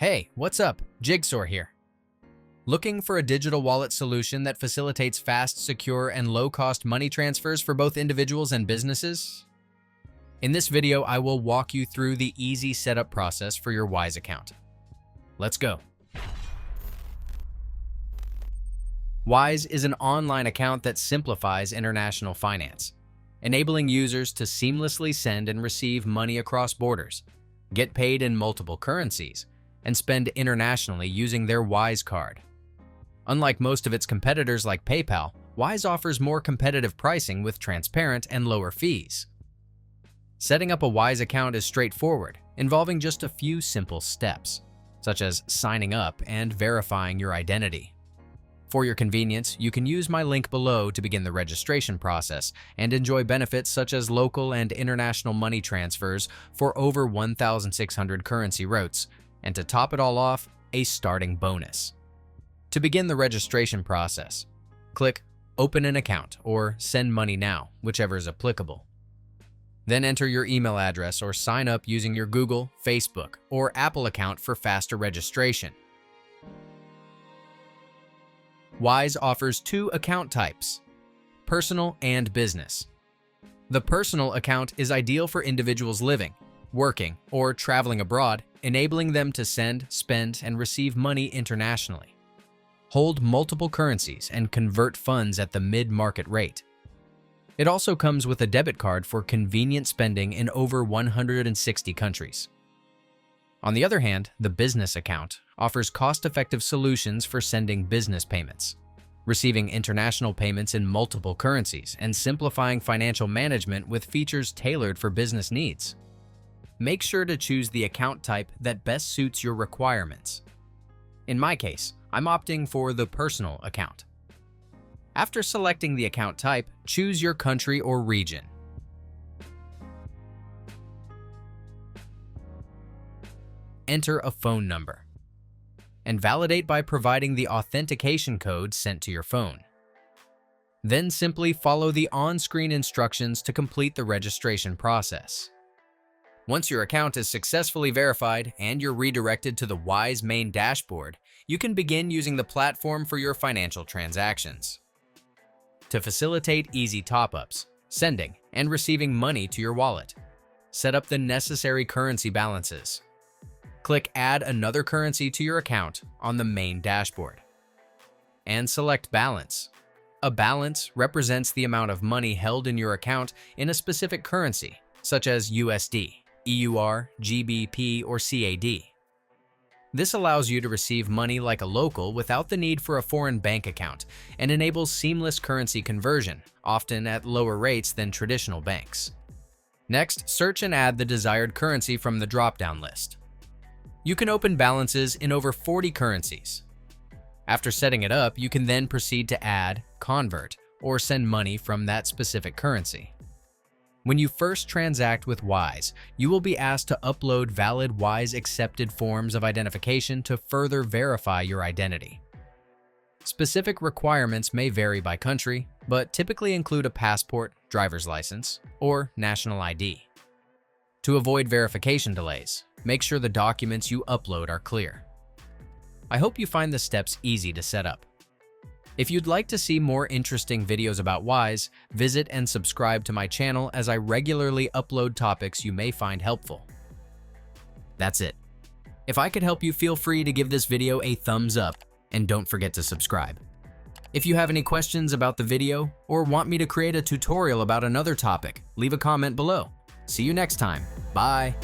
Hey, what's up? Jigxor here. Looking for a digital wallet solution that facilitates fast, secure, and low-cost money transfers for both individuals and businesses? In this video, I will walk you through the easy setup process for your Wise account. Let's go. Wise is an online account that simplifies international finance, enabling users to seamlessly send and receive money across borders, get paid in multiple currencies, and spend internationally using their Wise card. Unlike most of its competitors like PayPal, Wise offers more competitive pricing with transparent and lower fees. Setting up a Wise account is straightforward, involving just a few simple steps, such as signing up and verifying your identity. For your convenience, you can use my link below to begin the registration process and enjoy benefits such as local and international money transfers for over 1,600 currency routes, and to top it all off, a starting bonus. To begin the registration process, click Open an Account or Send Money Now, whichever is applicable. Then enter your email address or sign up using your Google, Facebook, or Apple account for faster registration. Wise offers two account types, personal and business. The personal account is ideal for individuals living, working, or traveling abroad, enabling them to send, spend, and receive money internationally. Hold multiple currencies and convert funds at the mid-market rate. It also comes with a debit card for convenient spending in over 160 countries. On the other hand, the business account offers cost-effective solutions for sending business payments, receiving international payments in multiple currencies, and simplifying financial management with features tailored for business needs. Make sure to choose the account type that best suits your requirements. In my case, I'm opting for the personal account. After selecting the account type, choose your country or region. Enter a phone number and validate by providing the authentication code sent to your phone. Then simply follow the on-screen instructions to complete the registration process. Once your account is successfully verified and you're redirected to the Wise main dashboard, you can begin using the platform for your financial transactions. To facilitate easy top-ups, sending, and receiving money to your wallet, set up the necessary currency balances. Click Add another currency to your account on the main dashboard. And select Balance. A balance represents the amount of money held in your account in a specific currency, such as USD, EUR, GBP, or CAD. This allows you to receive money like a local without the need for a foreign bank account and enables seamless currency conversion, often at lower rates than traditional banks. Next, search and add the desired currency from the drop-down list. You can open balances in over 40 currencies. After setting it up, you can then proceed to add, convert, or send money from that specific currency. When you first transact with Wise, you will be asked to upload valid Wise-accepted forms of identification to further verify your identity. Specific requirements may vary by country, but typically include a passport, driver's license, or national ID. To avoid verification delays, make sure the documents you upload are clear. I hope you find the steps easy to set up. If you'd like to see more interesting videos about Wise, visit and subscribe to my channel as I regularly upload topics you may find helpful. That's it. If I could help you, feel free to give this video a thumbs up and don't forget to subscribe. If you have any questions about the video or want me to create a tutorial about another topic, leave a comment below. See you next time. Bye.